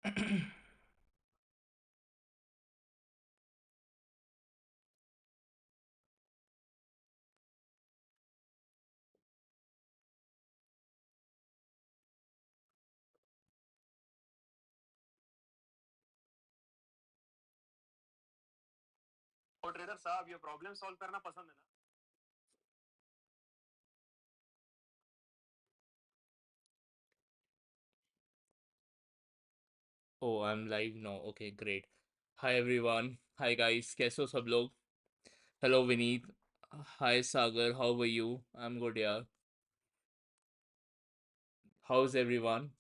और ट्रेडर साहब ये प्रॉब्लम सॉल्व करना पसंद है ना? Oh, I'm live now. Okay, great. Hi everyone. Hi guys. कैसे हो सब लोग? Hello Vineet. Hi Sagar. How are you? I'm good, yeah. How's everyone?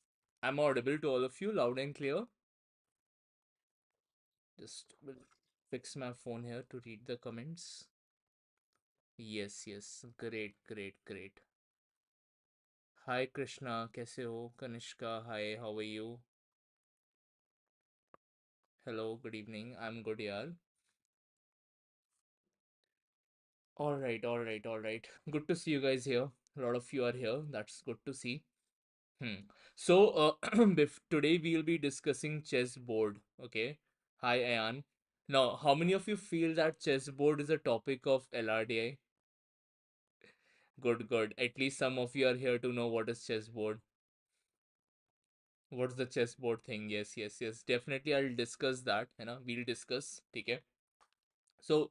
I'm audible to all of you, loud and clear. Just will fix my phone here to read the comments. Yes, yes. Great, great, great. Hi Krishna. कैसे हो? Kanishka. Hi. How are you? Hello. Good evening. I'm good, yeah. All right, all right, all right. Good to see you guys here. A lot of you are here. That's good to see. Hmm. So, today we'll be discussing chessboard. Okay. Hi, Ayan. Now, how many of you feel that chessboard is a topic of LRDI? Good, good. At least some of you are here to know what is chessboard. What's the chessboard thing? Yes, yes, yes. Definitely, I'll discuss that. We'll discuss. Okay. So,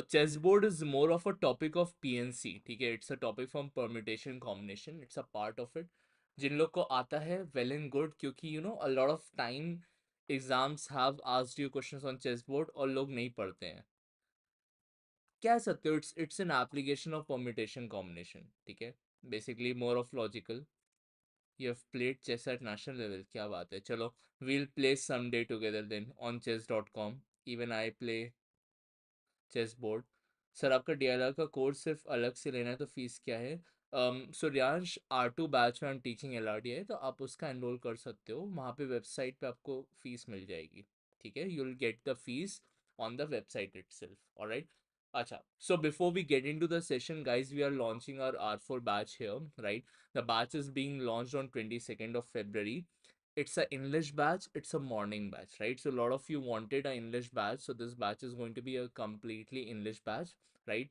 chessboard is more of a topic of PNC. ठीक है, it's a topic from permutation combination. It's a part of it. जिन लोग को आता है well and good, क्योंकि a lot of time exams have asked you questions on chessboard और लोग नहीं पढ़ते हैं. कह सकते हो it's an application of permutation combination. ठीक है, basically more of logical. You have played chess at national level. क्या बात है. चलो, we'll play someday together then on chess.com. Even I play chess board. Sir आपका डीएलआर का course सिर्फ अलग से लेना है तो फीस क्या है? सो रियांश, R2 बैच में हम टीचिंग LRDI है तो आप उसका एनरोल कर सकते हो. वहाँ पे वेबसाइट पे आपको फीस मिल जाएगी. ठीक है, you will get the fees on the website itself. Alright. अच्छा, so before we get into the session, guys, we are launching our R4 batch here, right? The batch is being launched on 22nd of February. It's a English batch, it's a morning batch, right? So a lot of you wanted an English batch, so this batch is going to be a completely English batch, right?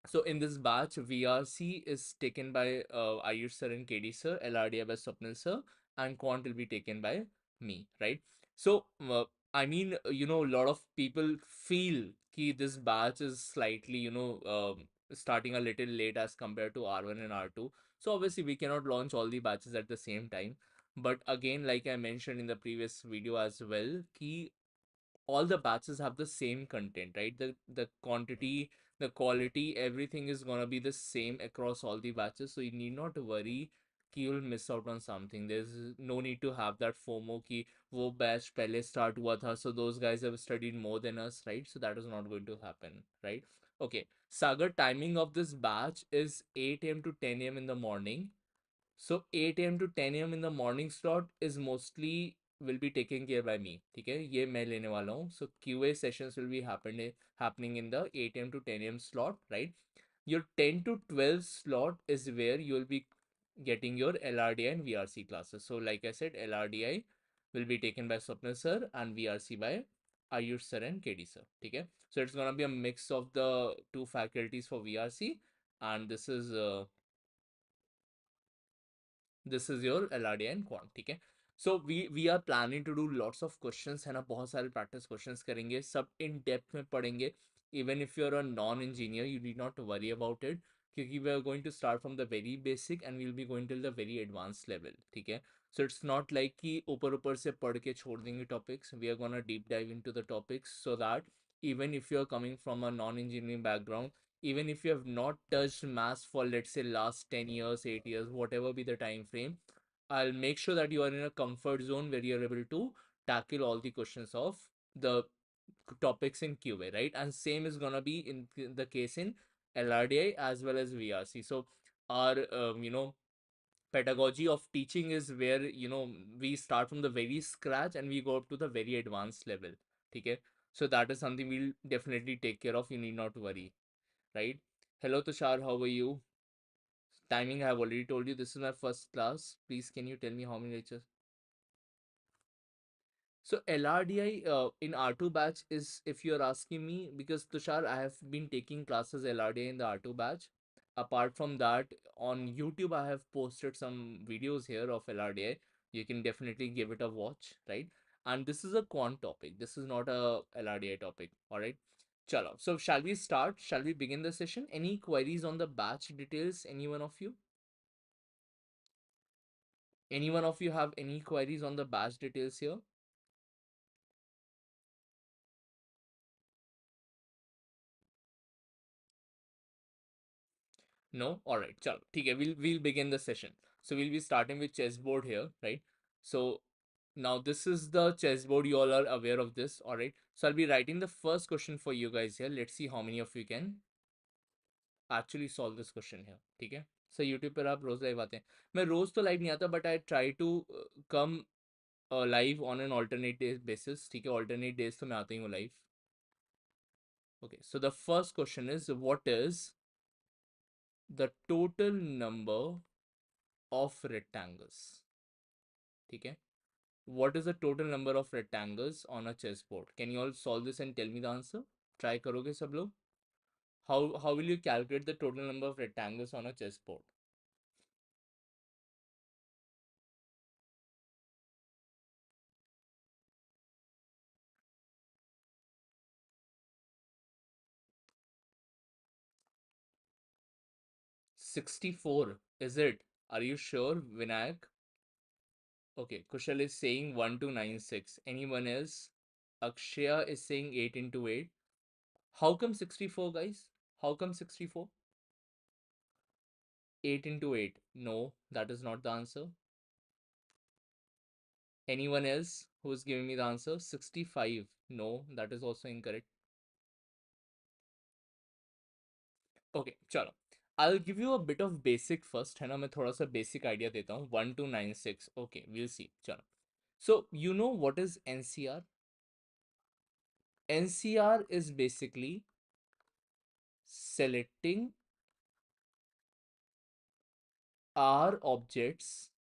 So in this batch, VRC is taken by Ayush sir and KD sir, LRDI by Swapnil sir, and Quant will be taken by me, right? So I mean, a lot of people feel कि this batch is slightly, starting a little late as compared to R1 and R2. So obviously we cannot launch all the batches at the same time. But again, like I mentioned in the previous video as well, कि all the batches have the same content, right? The quantity, the quality, everything is gonna be the same across all the batches. So you need not worry कि you'll miss out on something. There's no need to have that FOMO कि वो batch पहले start हुआ था, so those guys have studied more than us, right? So that is not going to happen, right? Okay. Sagar, timing of this batch is 8 a.m. to 10 a.m. in the morning. So 8 a.m. to 10 a.m. in the morning slot is mostly will be taken care by me. ठीक है, ये मैं लेने वाला हूँ. So QA sessions will be happening in the 8 a.m. to 10 a.m. slot, right? Your 10 to 12 slot is where you will be getting your LRDI and VRC classes. So like I said, LRDI will be taken by Swapnil sir and VRC by Ayush sir and KD sir. ठीक है? So it's gonna be a mix of the two faculties for VRC, and this is your LRDI and Quant. ठीक है. So we are planning to do lots of questions है ना, बहुत सारे practice questions करेंगे, सब in depth में पढ़ेंगे. Even if you're a non-engineer, you need not worry about it, क्योंकि we are going to start from the very basic and we'll be going till the very advanced level. ठीक है. So it's not like कि ऊपर ऊपर से पढ़ के छोड़ देंगे topics. We are gonna deep dive into the topics so that even if you're coming from a non-engineering background, even if you have not touched maths for, let's say, last 10 years, 8 years, whatever be the time frame, I'll make sure that you are in a comfort zone where you're able to tackle all the questions of the topics in QA, right? And same is gonna be in the case in LRDI as well as VRC. So our pedagogy of teaching is where we start from the very scratch and we go up to the very advanced level. Okay, so that is something we'll definitely take care of. You need not worry, right? Hello, Tushar. How are you? Timing, I have already told you. This is my first class. Please, can you tell me how many lectures? So LRDI in R2 batch is, if you're asking me, because Tushar, I have been taking classes LRDI in the R2 batch. Apart from that, on YouTube, I have posted some videos here of LRDI. You can definitely give it a watch, right? And this is a quant topic. This is not a LRDI topic. All right. Chalo. So shall we start? Shall we begin the session? Any queries on the batch details? Any one of you? Any one of you have any queries on the batch details here? No? Alright, chalo. Okay, we'll begin the session. So we'll be starting with chessboard here, right? So now this is the chessboard, you all are aware of this, alright? So I'll be writing the first question for you guys here. Let's see how many of you can actually solve this question here. ठीक है? So YouTube पर आप रोज live आते हैं. मैं रोज तो live नहीं आता, but I try to come live on an alternate day basis. ठीक है? Alternate days तो मैं आता ही हूँ live. Okay, so the first question is, what is the total number of rectangles? ठीक है? What is the total number of rectangles on a chessboard? Can you all solve this and tell me the answer? Try करोगे सब लोग? How will you calculate the total number of rectangles on a chessboard? $64. Is it? Are you sure, Vinayak? Okay, Kushal is saying 1296. Anyone else? Akshaya is saying 8 into 8. How come 64, guys? How come 64? 8 into 8. No, that is not the answer. Anyone else who is giving me the answer? 65. No, that is also incorrect. Okay, चलो. I'll give you a bit of basic first, है ना? मैं थोड़ा सा basic idea देता हूँ. 1296. Okay, we'll see. चलो. So, you know what is NCR? NCR is basically selecting R objects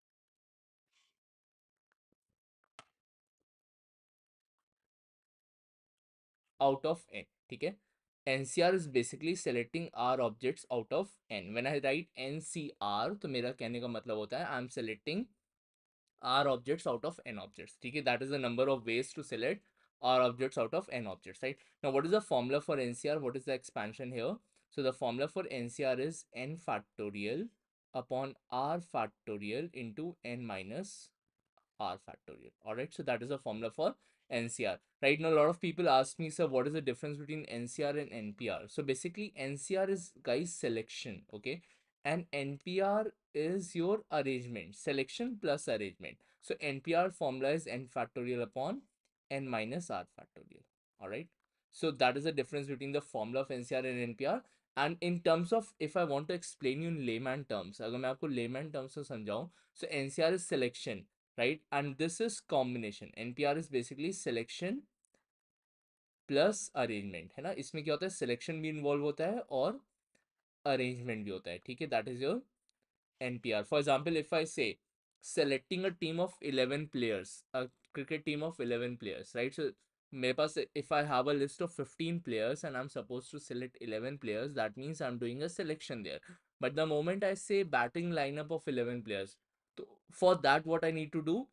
out of N. ठीक है? NCR is basically selecting R objects out of N. When I write NCR, तो मेरा कहने का मतलब होता है I'm selecting R objects out of N objects. ठीक है? That is the number of ways to select R objects out of N objects, right? Now, what is the formula for NCR? What is the expansion here? So the formula for NCR is N factorial upon R factorial into N minus R factorial. All right, so that is the formula for NCR. Right now, a lot of people ask me, sir, what is the difference between NCR and NPR? So basically, NCR is, guys, selection, okay, and NPR is your arrangement, selection plus arrangement. So NPR formula is N factorial upon N minus R factorial. All right, so that is the difference between the formula of NCR and NPR. And in terms of, if I want to explain you in layman terms, अगर मैं आपको layman terms से समझाऊं, so NCR is selection, right? And this is combination. NPR is basically selection plus arrangement, है ना? इसमें क्या होता है, selection भी involve होता है और arrangement भी होता है, ठीक है? That is your NPR. For example, if I say selecting a team of 11 players, a cricket team of 11 players, right? So मेरे पास, if I have a list of 15 players and I'm supposed to select 11 players, that means I'm doing a selection there. But the moment I say batting lineup of 11 players, so for that, what I need to do,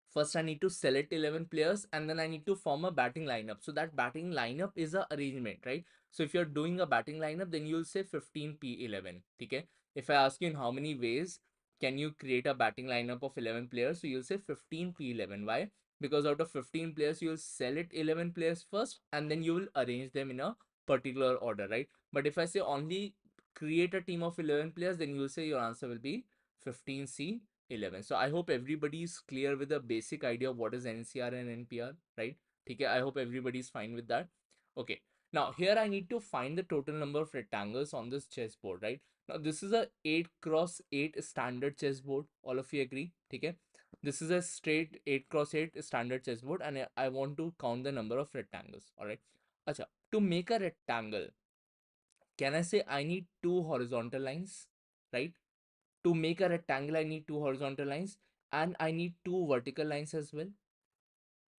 first I need to select 11 players and then I need to form a batting lineup. So that batting lineup is a arrangement, right? So if you're doing a batting lineup, then you'll say 15p11. Okay. If I ask you in how many ways can you create a batting lineup of 11 players, so you'll say 15p11. Why? Because out of 15 players, you'll select 11 players first and then you will arrange them in a particular order, right? But if I say only create a team of 11 players, then you'll say your answer will be 15c 11. So I hope everybody is clear with the basic idea of what is NCR and NPR, right? Okay, I hope everybody is fine with that. Okay, now here I need to find the total number of rectangles on this chessboard, right? Now this is a 8 cross 8 standard chessboard. All of you agree? Okay, this is a straight 8 cross 8 standard chessboard and I want to count the number of rectangles. All right. Acha, to make a rectangle, can I say I need two horizontal lines, right? To make a rectangle, I need two horizontal lines and I need two vertical lines as well.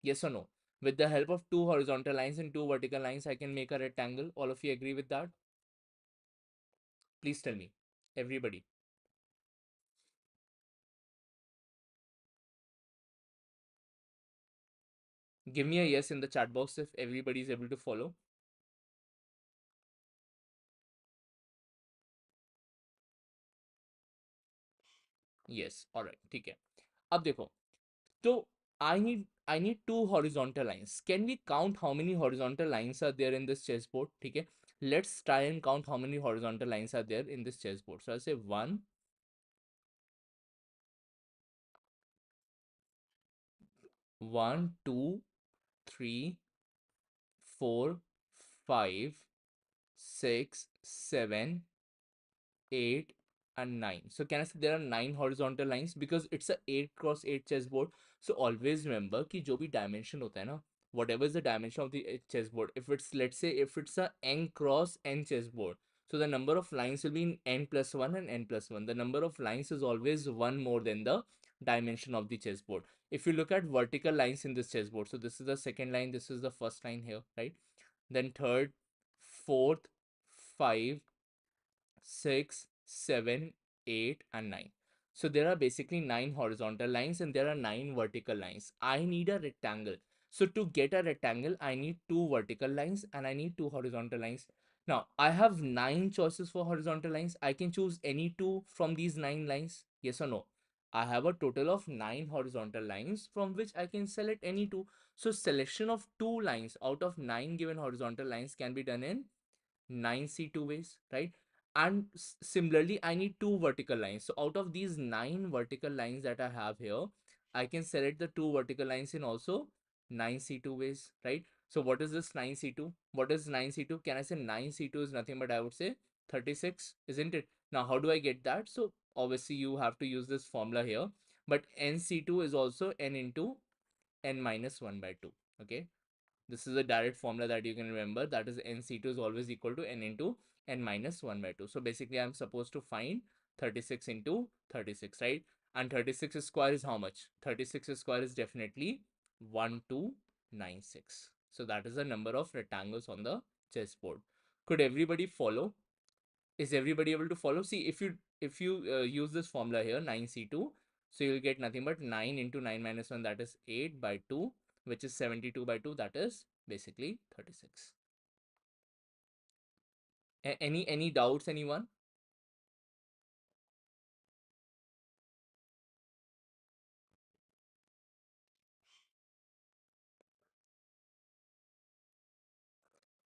Yes or no? With the help of two horizontal lines and two vertical lines, I can make a rectangle. All of you agree with that? Please tell me. Everybody. Give me a yes in the chat box if everybody is able to follow. Yes. All right. ठीक है. अब देखो. So I need two horizontal lines. Can we count how many horizontal lines are there in this chessboard? ठीक है. Let's try and count how many horizontal lines are there in this chessboard. So I'll say one, two, three, 4, 5, 6, 7, 8, and 9. So can I say there are 9 horizontal lines because it's a 8 cross 8 chessboard. So always remember कि जो भी dimension होता है ना, whatever is the dimension of the chessboard, if it's, let's say if it's a n cross n chessboard, so the number of lines will be in n plus 1 and n plus 1. The number of lines is always one more than the dimension of the chessboard. If you look at vertical lines in this chessboard, so this is the second line, this is the first line here, right? Then third, fourth, 5, 6, 7, 8, and 9. So there are basically 9 horizontal lines and there are 9 vertical lines. I need a rectangle. So to get a rectangle, I need 2 vertical lines and I need 2 horizontal lines. Now, I have 9 choices for horizontal lines. I can choose any 2 from these 9 lines. Yes or no? I have a total of 9 horizontal lines from which I can select any 2. So selection of 2 lines out of 9 given horizontal lines can be done in 9C2 ways, right? And similarly, I need 2 vertical lines. So out of these 9 vertical lines that I have here, I can select the 2 vertical lines in also 9C2 ways, right? So what is this 9C2? What is 9C2? Can I say 9C2 is nothing but I would say 36, isn't it? Now, how do I get that? So obviously you have to use this formula here, but NC2 is also n into n minus 1 by 2, okay? This is a direct formula that you can remember. That is nc2 is always equal to n into n minus 1 by 2. So basically, I'm supposed to find 36 into 36, right? And 36 square is how much? 36 square is definitely 1296. So that is the number of rectangles on the chessboard. Could everybody follow? Is everybody able to follow? See, if you use this formula here, 9c2, so you'll get nothing but 9 into 9 minus 1, that is 8 by 2, which is 72 by 2, that is basically 36. Any doubts, anyone?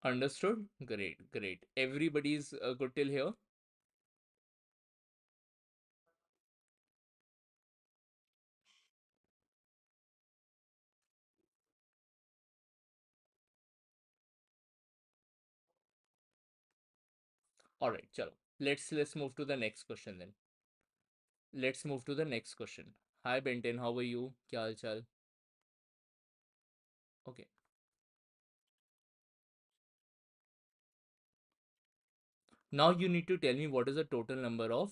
Understood? Great, great. Everybody's good till here. All right, chalo. Let's move to the next question then. Let's move to the next question. Hi Benton, how are you? Kya hal chal? Okay. Now you need to tell me what is the total number of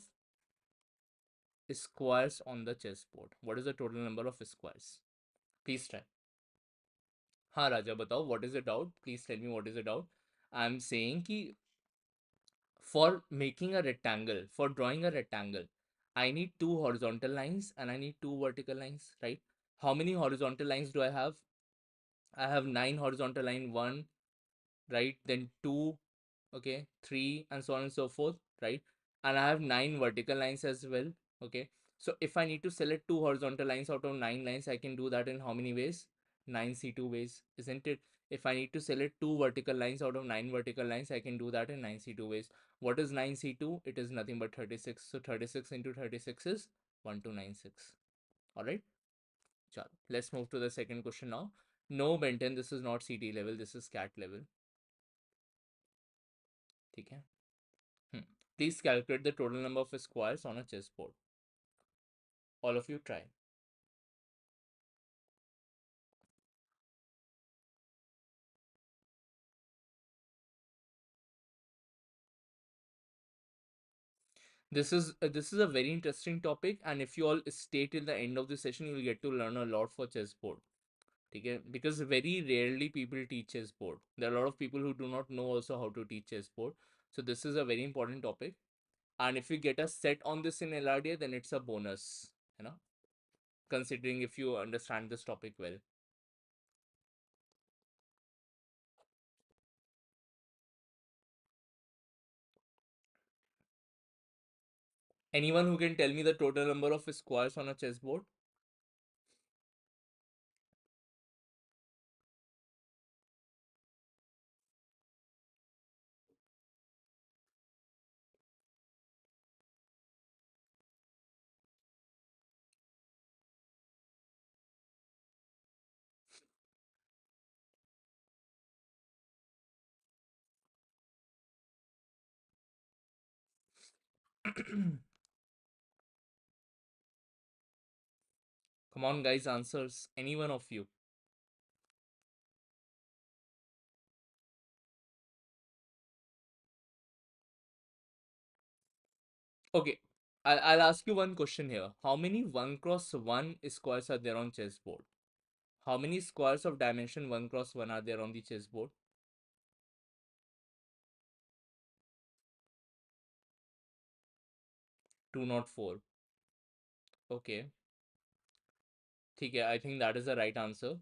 squares on the chessboard. What is the total number of squares? Please try. हाँ राजा बताओ, what is the doubt? Please tell me what is the doubt. I'm saying कि for making a rectangle, for drawing a rectangle, I need 2 horizontal lines and I need 2 vertical lines, right? How many horizontal lines do I have? I have 9 horizontal line, 1, right? Then 2, okay, 3, and so on and so forth, right? And I have 9 vertical lines as well, okay? So if I need to select 2 horizontal lines out of 9 lines, I can do that in how many ways? 9C2 ways, isn't it? If I need to select 2 vertical lines out of 9 vertical lines, I can do that in 9C2 ways. What is 9C2? It is nothing but 36. So 36 into 36 is 1296. All right. Chalo. Let's move to the second question now. No, Benton, this is not CT level. This is CAT level. ठीक है. Please calculate the total number of squares on a chessboard. All of you try. This is a very interesting topic, and if you all stay till the end of the session, you'll get to learn a lot for chessboard. Okay, because very rarely people teach chessboard. There are a lot of people who do not know also how to teach chessboard. So this is a very important topic. And if you get a set on this in LRDI, then it's a bonus, you know, considering if you understand this topic well. Anyone who can tell me the total number of squares on a chessboard? Come on, guys, answers. Any one of you. Okay, I'll ask you one question here. How many 1 cross 1 squares are there on chessboard? How many squares of dimension 1 cross 1 are there on the chessboard? 204. Okay. ठीक है, I think that is the right answer.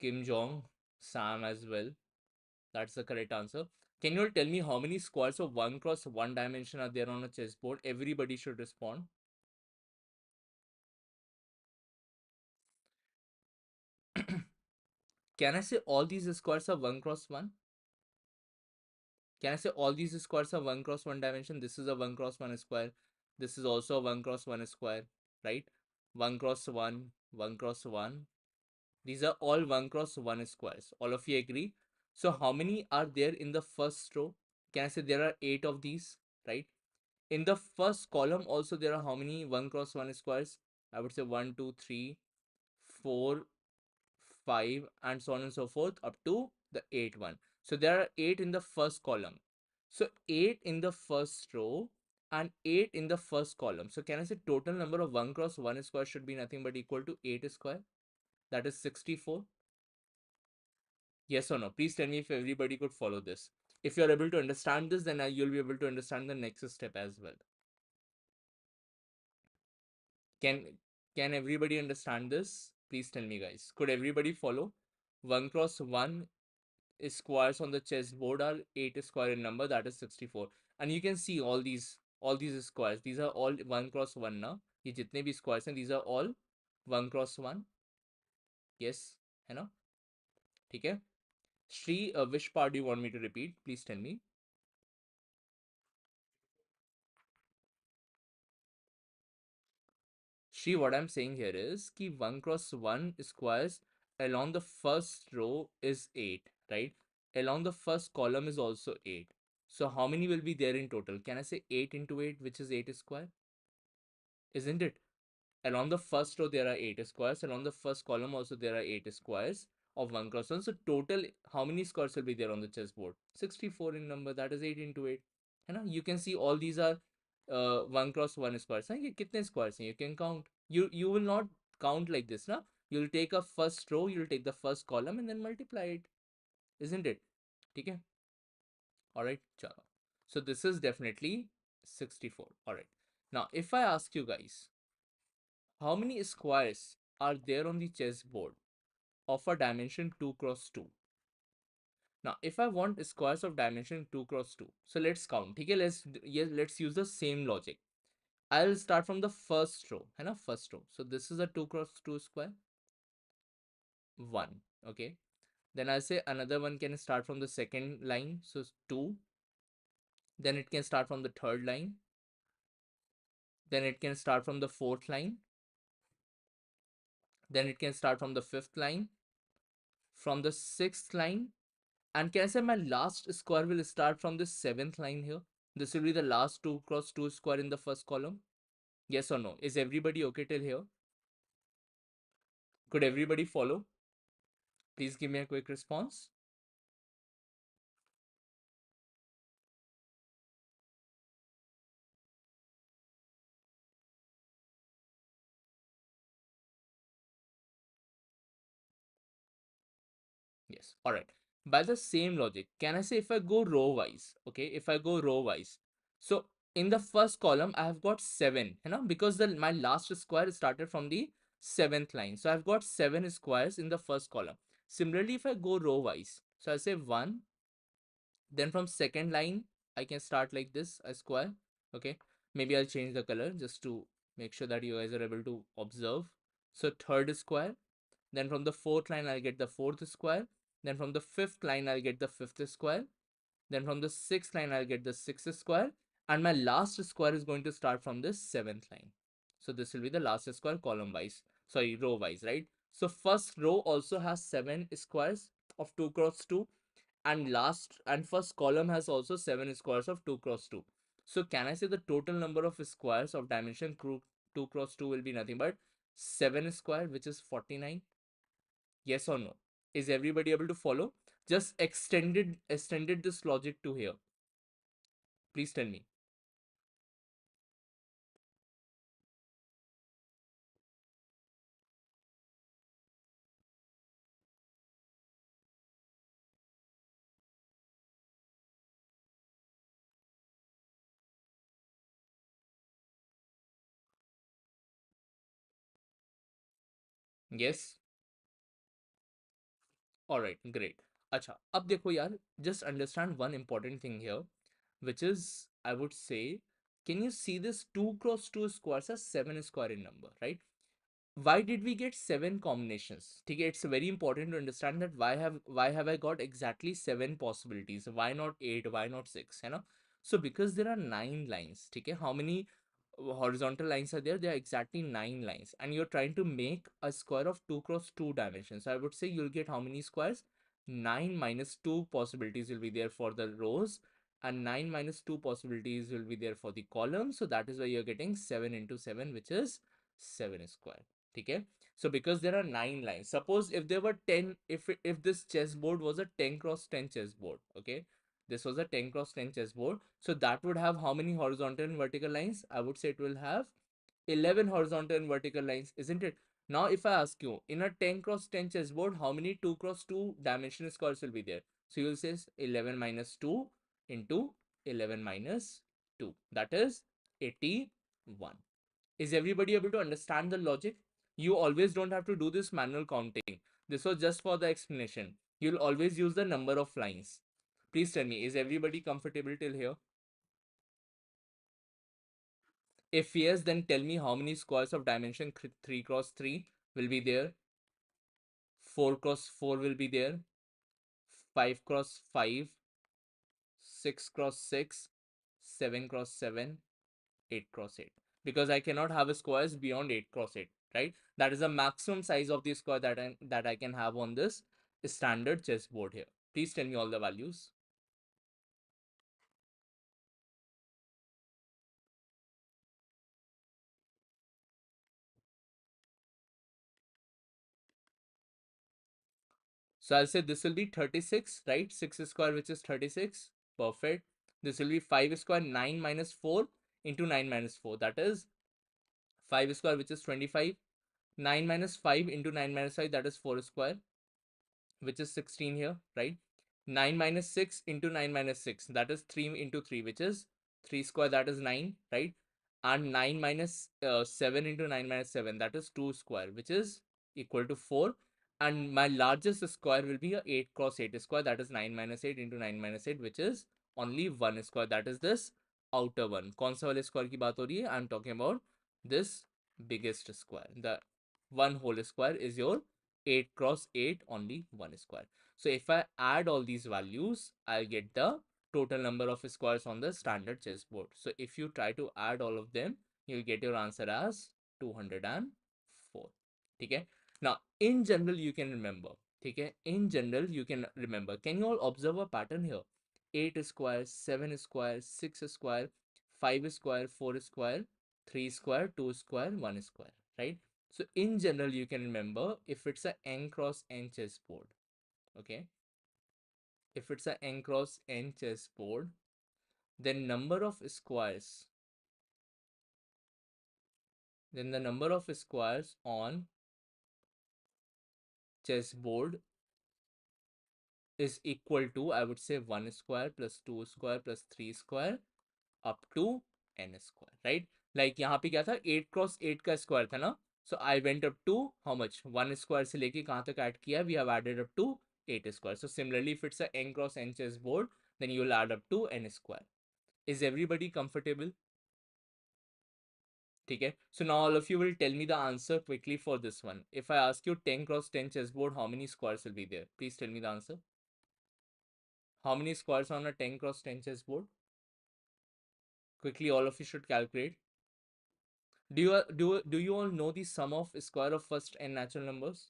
Kim Jong, Sam as well. That's the correct answer. Can you all tell me how many squares of 1 cross 1 dimension are there on a chessboard? Everybody should respond. Can I say all these squares are 1 cross 1? Can I say all these squares are 1 cross 1 dimension? This is a 1 cross 1 square. This is also a 1 cross 1 square, right? 1 cross 1, 1 cross 1. These are all 1 cross 1 squares. All of you agree? So how many are there in the first row? Can I say there are 8 of these, right? In the first column also there are how many 1 cross 1 squares? I would say 1, 2, 3, 4, 5, and so on and so forth up to the 8 one. So there are 8 in the first column. So 8 in the first row and 8 in the first column. So can I say total number of 1 cross 1 square should be nothing but equal to 8 square? That is 64. Yes or no? Please tell me if everybody could follow this. If you're able to understand this, then you'll be able to understand the next step as well. Can can everybody understand this? Please tell me, guys. Could everybody follow? 1 cross 1 squares on the chessboard are 8 square in number, that is 64. And you can see all these squares. These are all 1 cross 1 now. ये जितने भी squares हैं, these are all 1 cross 1. Yes, है ना? ठीक है? Shri, which part do you want me to repeat? Please tell me. Shri, what I'm saying here is कि 1 cross 1 squares along the first row is 8, right? Along the first column is also 8. So how many will be there in total? Can I say 8 into 8, which is 8 square? Isn't it? Along the first row there are 8 squares. Along the first column also there are 8 squares of 1 cross 1. So total, how many squares will be there on the chessboard? 64 in number. That is 8 into 8. है ना? You can see all these are 1 cross 1 squares. हैं? ये कितने squares हैं? You can count. You will not count like this, ना? You'll take a first row, you'll take the first column and then multiply it. Isn't it? ठीक है? Alright, chalo. So this is definitely 64. Alright. Now, if I ask you guys, how many squares are there on the chessboard of a dimension 2 cross 2? Now, if I want squares of dimension 2 cross 2, so let's count. Okay, let's use the same logic. I'll start from the first row, है ना? First row. So this is a 2 cross 2 square. 1. Okay. Then I'll say another one can start from the second line. So 2. Then it can start from the third line. Then it can start from the fourth line. Then it can start from the fifth line. From the sixth line. And can I say my last square will start from the seventh line here? This will be the last 2 cross 2 square in the first column. Yes or no? Is everybody okay till here? Could everybody follow? Please give me a quick response. Yes. All right. By the same logic, can I say if I go row wise, okay, if I go row wise, so in the first column, I have got seven, because my last square started from the seventh line. So I've got seven squares in the first column. Similarly, if I go row wise, so I say one, then from second line, I can start like this, a square. Okay. Maybe I'll change the color just to make sure that you guys are able to observe. So third square, then from the fourth line, I'll get the fourth square. Then from the fifth line, I'll get the fifth square. Then from the sixth line, I'll get the sixth square. And my last square is going to start from the seventh line. So this will be the last square column wise, sorry, row wise, right? So first row also has seven squares of 2 cross 2, and last and first column has also seven squares of 2 cross 2. So can I say the total number of squares of dimension 2 cross 2 will be nothing but 7 square, which is 49? Yes or no? Is everybody able to follow? Just extended this logic to here. Please tell me. Yes? Alright, great. Acha, अब देखो यार, just understand one important thing here, which is, I would say, can you see this 2 cross 2 squares as 7 square in number, right? Why did we get seven combinations? Okay, it's very important to understand that why have I got exactly seven possibilities? Why not eight? Why not six? So because there are nine lines. Okay, how many horizontal lines are there? There are exactly nine lines, and you're trying to make a square of 2 cross 2 dimensions. So I would say you'll get how many squares? 9 minus 2 possibilities will be there for the rows, and 9 minus 2 possibilities will be there for the columns. So that is why you're getting 7 into 7, which is 7 square. Okay, so because there are nine lines, suppose if there were 10, if this chessboard was a 10 cross 10 chessboard, okay, this was a 10 cross 10 chessboard, so that would have how many horizontal and vertical lines? I would say it will have 11 horizontal and vertical lines, isn't it? Now if I ask you, in a 10 cross 10 chessboard, how many 2 cross 2 dimensional squares will be there? So you will say 11 minus 2 into 11 minus 2, that is 81. Is everybody able to understand the logic? You always don't have to do this manual counting. This was just for the explanation. You'll always use the number of lines. Please tell me, is everybody comfortable till here? If yes, then tell me how many squares of dimension 3 cross 3 will be there, 4 cross 4 will be there, 5 cross 5, 6 cross 6, 7 cross 7, 8 cross 8, because I cannot have a squares beyond 8 cross 8, right? That is the maximum size of the square that I can have on this standard chessboard here. Please tell me all the values. So I'll say this will be 36, right? 6 square, which is 36. Perfect. This will be 5 square, 9 minus 4 into 9 minus 4. That is 5 square, which is 25. 9 minus 5 into 9 minus 5, that is 4 square, which is 16 here, right? 9 minus 6 into 9 minus 6, that is 3 into 3, which is 3 square, that is 9, right? And 9 minus 7 into 9 minus 7, that is 2 square, which is equal to 4. And my largest square will be a 8 cross 8 square, that is 9 minus 8 into 9 minus 8, which is only 1 square, that is this outer one. कौन सा वाले square की बात हो रही है? I'm talking about this biggest square. The one whole square is your 8 cross 8, only one square. So if I add all these values, I'll get the total number of squares on the standard chessboard. So if you try to add all of them, you'll get your answer as 204. Okay. Now, in general, you can remember. Okay. In general, you can remember. Can you all observe a pattern here? 8 square, 7 square, 6 square, 5 square, 4 square, 3 square, 2 square, 1 square, right? So in general, you can remember if it's a n cross n chessboard, okay? If it's a n cross n chessboard, then the number of squares on chessboard is equal to, I would say, 1 square plus 2 square plus 3 square up to n square, right? Like यहाँ पे क्या था, 8 cross 8 का square था ना. So I went up to how much, 1 square से लेके कहाँ तक ऐड किया, we have added up to 8 square. So similarly, if it's a n cross n chessboard, then you will add up to n square. Is everybody comfortable? ठीक है. So now all of you will tell me the answer quickly for this one. If I ask you 10 cross 10 chessboard, how many squares will be there? Please tell me the answer. How many squares on a 10 cross 10 chessboard? Quickly, all of you should calculate. Do you all know the sum of square of first n natural numbers?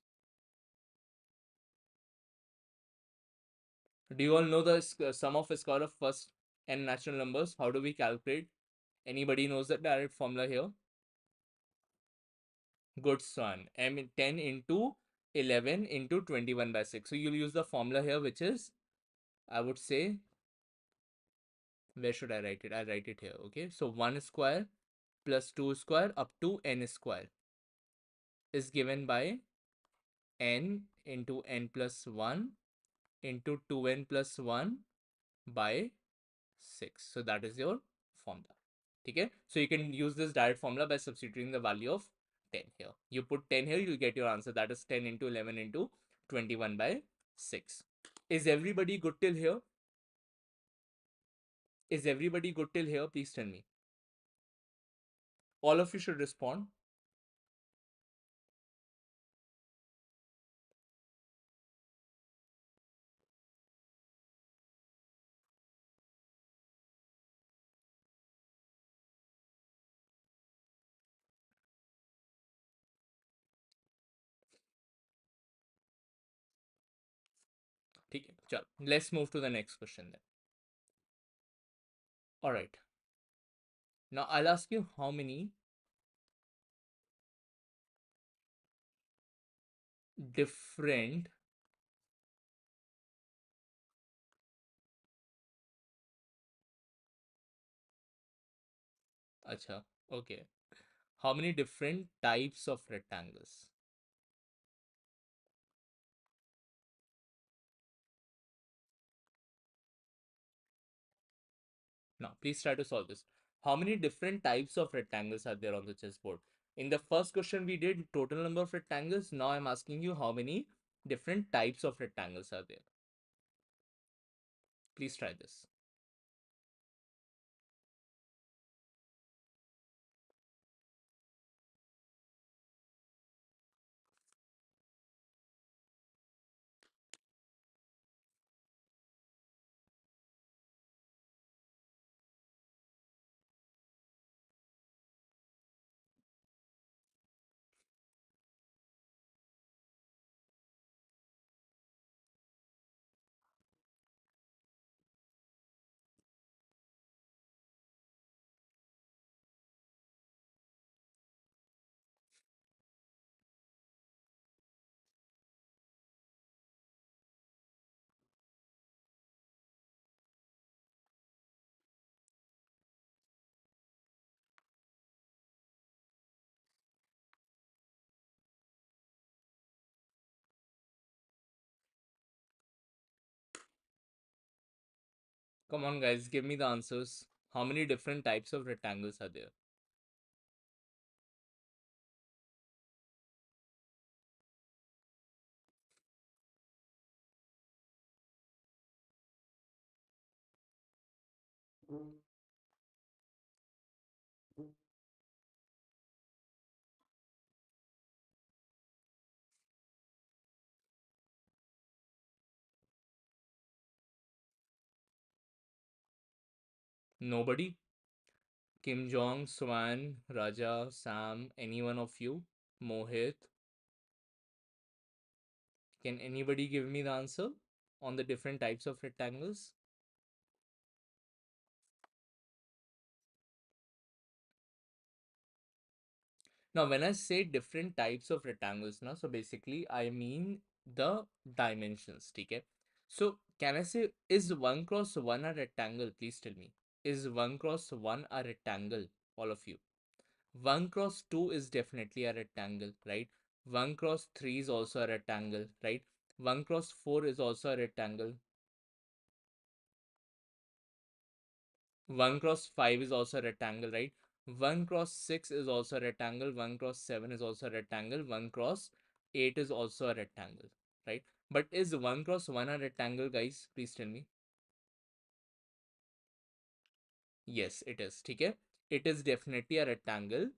Do you all know the sum of square of first n natural numbers? How do we calculate? Anybody knows the direct formula here? Good son. M 10 into 11 into 21 by 6. So you'll use the formula here, which is, I would say, where should I write it? I write it here. Okay. So 1 square plus 2 square up to n square is given by n into n plus 1 into 2n plus 1 by 6. So that is your formula. Okay. So you can use this direct formula by substituting the value of 10 here. You put 10 here, you get your answer. That is 10 into 11 into 21 by 6. Is everybody good till here? Is everybody good till here? Please tell me. All of you should respond. ठीक है, चलो, let's move to the next question then. All right. Now I'll ask you how many different acha, okay. How many different types of rectangles? Now, please try to solve this. How many different types of rectangles are there on the chessboard? In the first question, we did total number of rectangles. Now I'm asking you how many different types of rectangles are there. Please try this. Come on, guys, give me the answers. How many different types of rectangles are there? Nobody? Kim Jong, Swan, Raja, Sam, any one of you? Mohit? Can anybody give me the answer on the different types of rectangles? Now, when I say different types of rectangles, now, so basically I mean the dimensions, okay? So, can I say, is 1 cross 1 a rectangle? Please tell me. Is 1 cross 1 a rectangle? All of you. 1 cross 2 is definitely a rectangle, right? 1 cross 3 is also a rectangle, right? 1 cross 4 is also a rectangle. 1 cross 5 is also a rectangle, right? 1 cross 6 is also a rectangle. 1 cross 7 is also a rectangle. 1 cross 8 is also a rectangle, right? But is 1 cross 1 a rectangle, guys? Please tell me. Yes, it is. Okay? It is definitely a rectangle.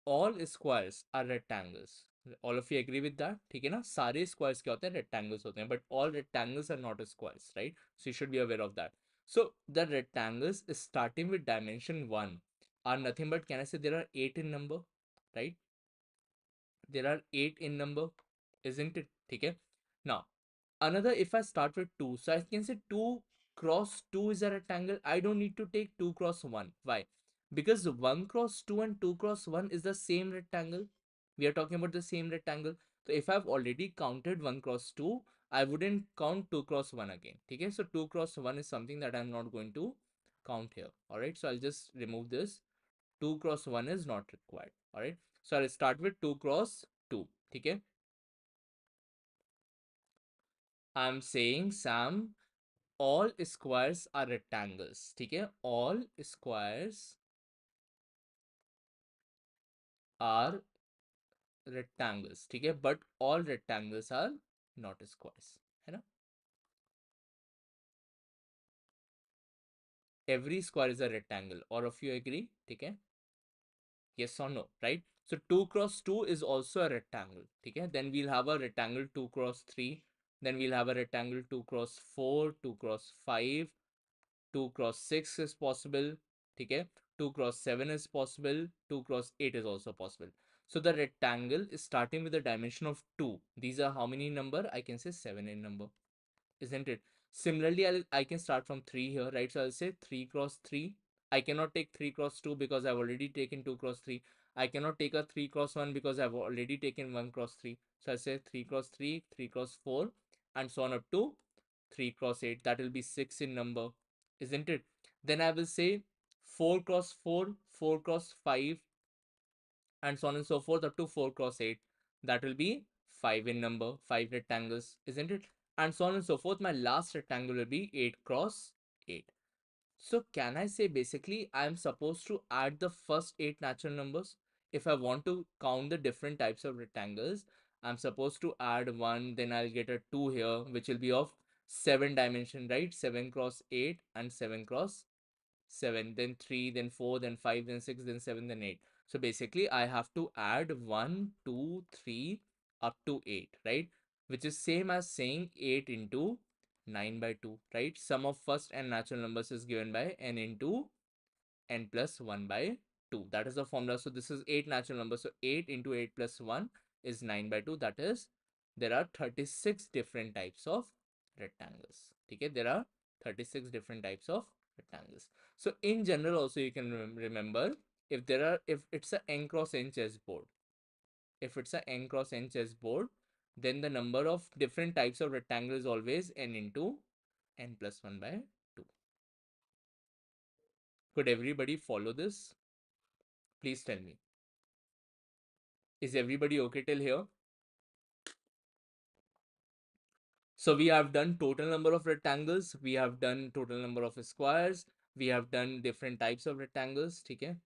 All squares are rectangles. All of you agree with that? ठीक है ना? सारे squares क्या होते हैं? Rectangles होते हैं. But all rectangles are not squares, right? So you should be aware of that. So the rectangles starting with dimension 1 are nothing but, can I say, there are 8 in number, right? There are 8 in number, isn't it? Okay? Now, another, if I start with 2, so I can say 2 cross 2 is a rectangle. I don't need to take 2 cross 1. Why? Because 1 cross 2 and 2 cross 1 is the same rectangle. We are talking about the same rectangle. So if I've already counted 1 cross 2, I wouldn't count 2 cross 1 again. Okay? So 2 cross 1 is something that I'm not going to count here. Alright, so I'll just remove this. 2 cross 1 is not required. Alright, so I'll start with 2 cross 2. Okay? I'm saying, Sam, all squares are rectangles. ठीक है? All squares are rectangles. ठीक है? But all rectangles are not squares. है ना? Every square is a rectangle. All of you agree? ठीक है? Yes or no? Right? So 2 cross 2 is also a rectangle. Okay? Then we'll have a rectangle 2 cross 3. Then we'll have a rectangle 2 cross 4, 2 cross 5, 2 cross 6 is possible. Okay? 2 cross 7 is possible. 2 cross 8 is also possible. So the rectangle is starting with a dimension of 2. These are how many in number? I can say 7 in number, isn't it? Similarly, I can start from 3 here, right? So I'll say 3 cross 3. I cannot take 3 cross 2 because I've already taken 2 cross 3. I cannot take a 3 cross 1 because I've already taken 1 cross 3. So I say 3 cross 3, 3 cross 4, and so on up to 3 cross 8. That will be 6 in number, isn't it? Then I will say 4 cross 4, 4 cross 5, and so on and so forth up to 4 cross 8. That will be 5 in number, 5 rectangles, isn't it? And so on and so forth. My last rectangle will be 8 cross 8. So can I say basically I am supposed to add the first 8 natural numbers? If I want to count the different types of rectangles, I'm supposed to add 1, then I'll get a 2 here, which will be of 7 dimension, right? 7 cross 8 and 7 cross 7, then 3, then 4, then 5, then 6, then 7, then 8. So basically I have to add 1, 2, 3 up to 8, right? Which is same as saying 8 into 9 by 2, right? Sum of first and natural numbers is given by n into n plus 1 by 2. That is the formula. So this is 8 natural numbers. So 8 into 8 plus 1 is 9 by 2. That is, there are 36 different types of rectangles. Okay, there are 36 different types of rectangles. So in general also you can remember, if it's a n cross n chessboard, if it's a n cross n chessboard, then the number of different types of rectangle is always n into n plus 1 by 2. Could everybody follow this? Please tell me. Is everybody okay till here? So we have done total number of rectangles, we have done total number of squares, we have done different types of rectangles. Okay?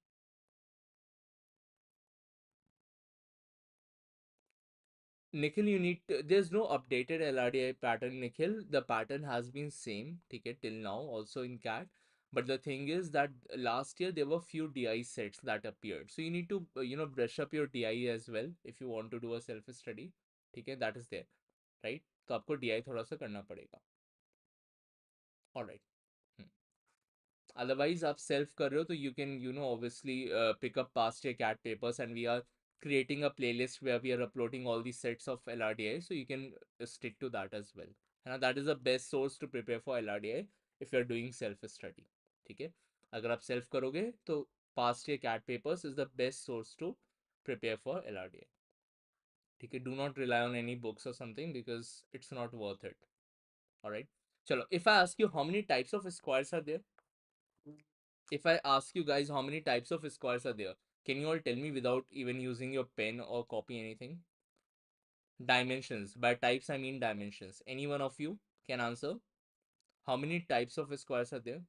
Nikhil, you need to, there's no updated LRDI pattern, Nikhil. The pattern has been same, okay, till now, also in CAT. But the thing is that last year there were few DI sets that appeared. So you need to, brush up your DI as well if you want to do a self study. Okay, that is there, right? तो आपको DI थोड़ा सा करना पड़ेगा. All right. Otherwise आप self कर रहे हो तो you can obviously pick up past year CAT papers, and we are creating a playlist where we are uploading all the sets of LRDI, so you can stick to that as well. And that is the best source to prepare for LRDI if you are doing self study. ठीक है, अगर आप self करोगे तो past year CAT papers is the best source to prepare for LRDI. ठीक है, do not rely on any books or something because it's not worth it. All right, चलो, if I ask you how many types of squares are there, if I ask you guys how many types of squares are there, can you all tell me without even using your pen or copy anything? Dimensions. By types, I mean dimensions. Any one of you can answer. How many types of squares are there?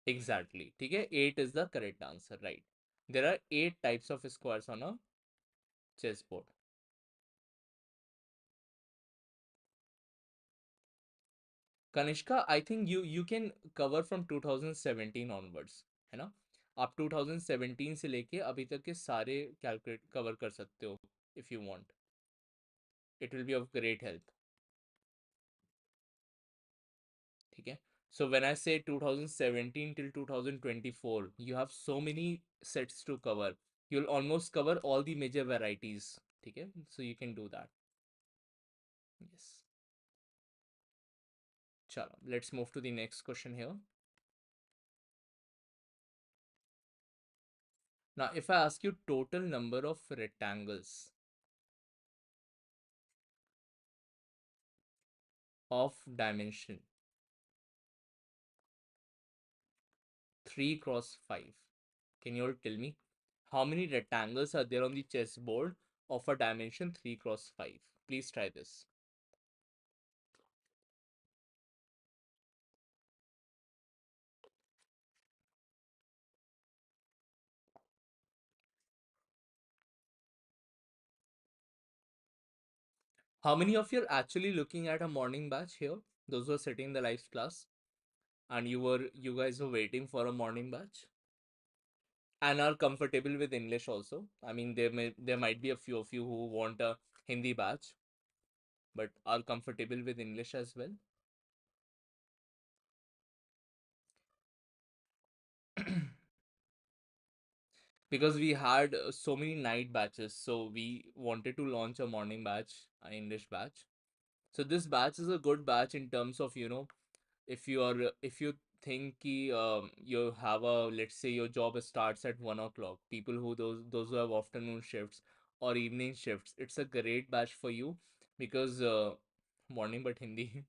Exactly. ठीक है, 8 is the correct answer, right? There are 8 types of squares on a chessboard. Kanishka, I think you can cover from 2017 onwards, है ना? आप 2017 से लेके अभी तक के सारे कैलकुलेट कवर कर सकते हो if you want. It will be of great help. ठीक है? So when I say 2017 till 2024, you have so many sets to cover. You'll almost cover all the major varieties. ठीक है? So you can do that. Yes. Chalo, let's move to the next question here. Now, if I ask you total number of rectangles of dimension 3 cross 5, can you all tell me how many rectangles are there on the chessboard of a dimension 3 cross 5? Please try this. How many of you are actually looking at a morning batch here? Those who are sitting in the live class and you guys were waiting for a morning batch and are comfortable with English also. I mean, there might be a few of you who want a Hindi batch but are comfortable with English as well. Because we had so many night batches, so we wanted to launch a morning batch, an English batch. So this batch is a good batch in terms of, if you are if you think ki, you have a, let's say your job starts at 1 o'clock, people who those who have afternoon shifts or evening shifts, it's a great batch for you because morning but Hindi.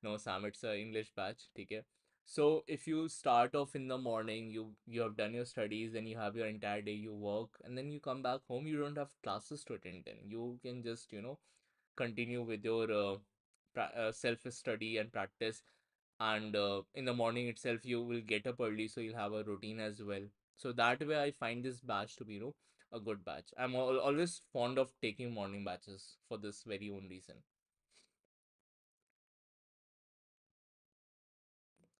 No, Sam, it's a English batch. Okay. So if you start off in the morning, you have done your studies, then you have your entire day, you work, and then you come back home. You don't have classes to attend. Then you can just continue with your self study and practice. And in the morning itself, you will get up early, so you'll have a routine as well. So that way, I find this batch to be a good batch. I'm always fond of taking morning batches for this very own reason.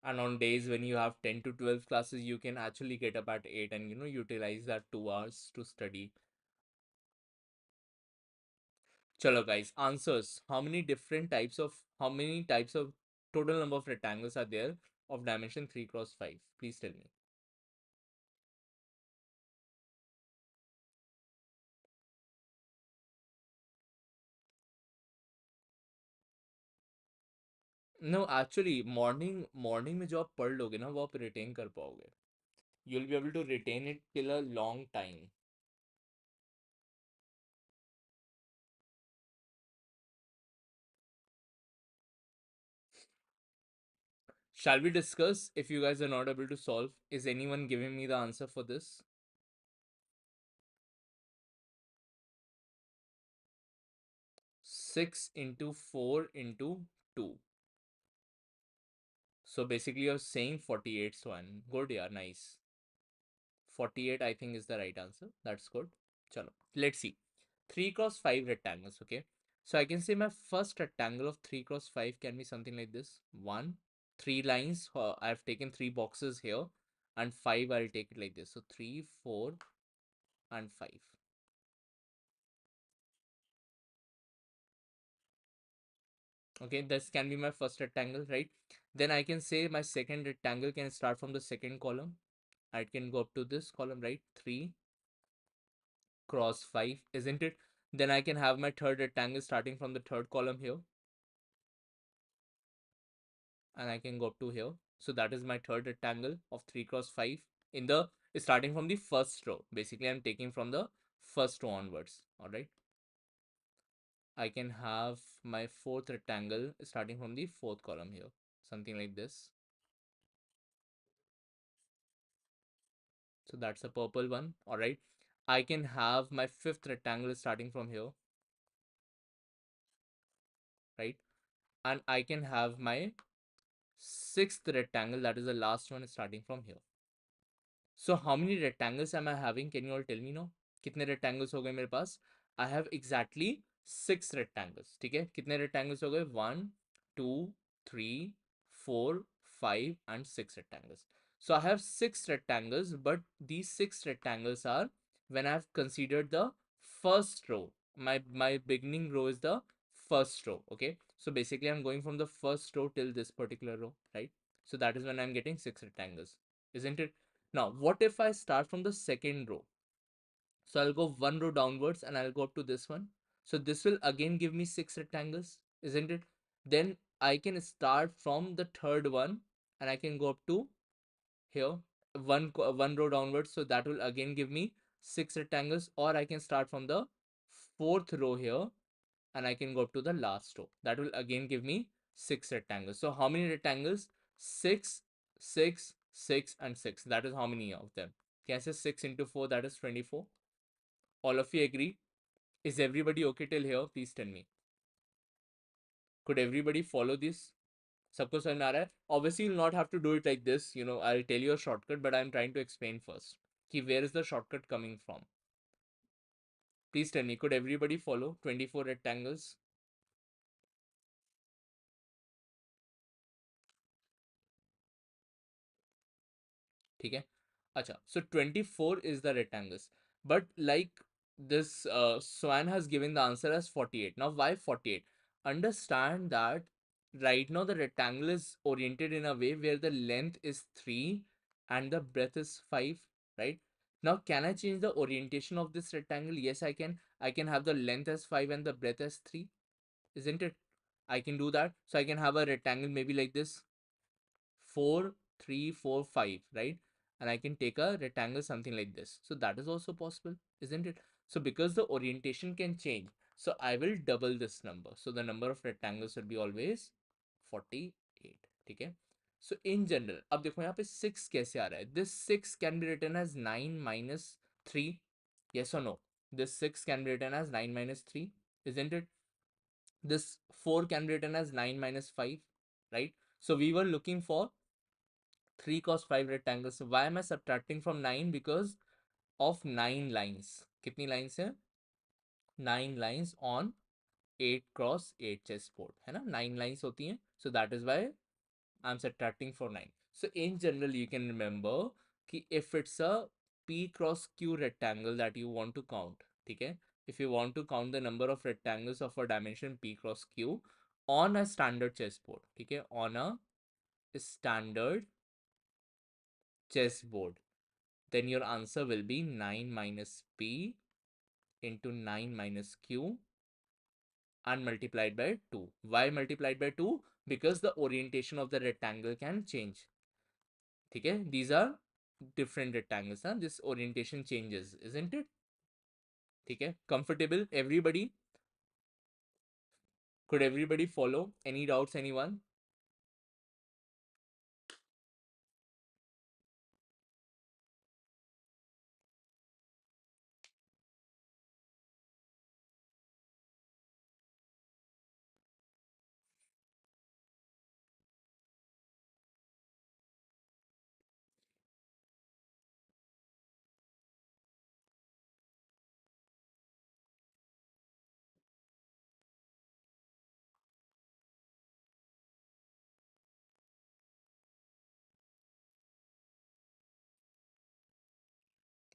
And on days when you have 10 to 12 classes, you can actually get up at 8 and utilize that 2 hours to study. Chalo guys, answers. How many types of total number of rectangles are there of dimension 3 cross 5? Please tell me. No, actually morning में जो आप पढ़ लोगे ना वो आप retain कर पाओगे. You'll be able to retain it till a long time. Shall we discuss if you guys are not able to solve? Is anyone giving me the answer for this? 6 into 4 into 2. So basically you're saying 48 one. Good, yeah, nice. 48 I think is the right answer. That's good. Chalo. Let's see. 3 cross 5 rectangles, okay? So I can say my first rectangle of 3 cross 5 can be something like this. 1, 3 lines. I've taken 3 boxes here. And 5 I'll take it like this. So 3, 4 and 5. Okay, this can be my first rectangle, right? Then I can say my second rectangle can start from the second column. I can go up to this column, right? 3 cross 5, isn't it? Then I can have my third rectangle starting from the third column here, and I can go up to here. So that is my third rectangle of 3 cross 5 in the starting from the first row. Basically, I'm taking from the first row onwards. All right. I can have my fourth rectangle starting from the fourth column here, something like this. So that's a purple one. All right. I can have my fifth rectangle starting from here, right? And I can have my sixth rectangle, that is the last one, starting from here. So how many rectangles am I having? Can you all tell me now? कितने rectangles हो गए मेरे पास? I have exactly 6 rectangles. ठीक है? कितने rectangles हो गए? 1, 2, 3, 4, 5 and 6 rectangles. So I have 6 rectangles, but these 6 rectangles are when I have considered the first row. My beginning row is the first row. Okay. So basically I'm going from the first row till this particular row, right? So that is when I'm getting 6 rectangles. Isn't it? Now, what if I start from the second row? So I'll go one row downwards and I'll go up to this one. So this will again give me 6 rectangles, isn't it? Then I can start from the third one and I can go up to here, one row downwards. So that will again give me 6 rectangles, or I can start from the fourth row here and I can go up to the last row. That will again give me 6 rectangles. So how many rectangles? 6, 6, 6 and 6. That is how many of them? Can I say 6 into 4? That is 24. All of you agree? Is everybody okay till here? Please tell me. Could everybody follow this? सबको समझ में आ रहा है? Obviously, you'll not have to do it like this. I'll tell you a shortcut, but I'm trying to explain first. Where is the shortcut coming from? Please tell me. Could everybody follow 24 rectangles? ठीक है. अच्छा, so 24 is the rectangles, but like this Swan has given the answer as 48. Now why 48? Understand that right now the rectangle is oriented in a way where the length is 3 and the breadth is 5, right? Now can I change the orientation of this rectangle? Yes, I can have the length as 5 and the breadth as 3, isn't it? I can do that. So I can have a rectangle maybe like this, 4, 3, 4, 5, right? And I can take a rectangle something like this. So that is also possible, isn't it? So because the orientation can change, so I will double this number. So the number of rectangles will be always 48. ठीक है? So in general, अब देखो यहाँ पे 6 कैसे आ रहा है? This 6 can be written as 9 minus 3. Yes or no? This 6 can be written as 9 minus 3, isn't it? This 4 can be written as 9 minus 5, right? So we were looking for 3 cos 5 rectangles. So why am I subtracting from 9? Because of 9 lines. कितनी lines हैं? 9 lines on 8 cross 8 chessboard. है ना? 9 lines होती हैं. So that is why I'm subtracting for 9. So in general, you can remember कि if it's a P cross Q rectangle that you want to count, ठीक है? If you want to count the number of rectangles of a dimension P cross Q on a standard chessboard, ठीक है? On a standard chessboard, then your answer will be 9 minus P into 9 minus Q and multiplied by 2. Why multiplied by 2? Because the orientation of the rectangle can change. Okay, these are different rectangles. Huh? This orientation changes, isn't it? Okay, comfortable? Everybody? Could everybody follow? Any doubts, anyone?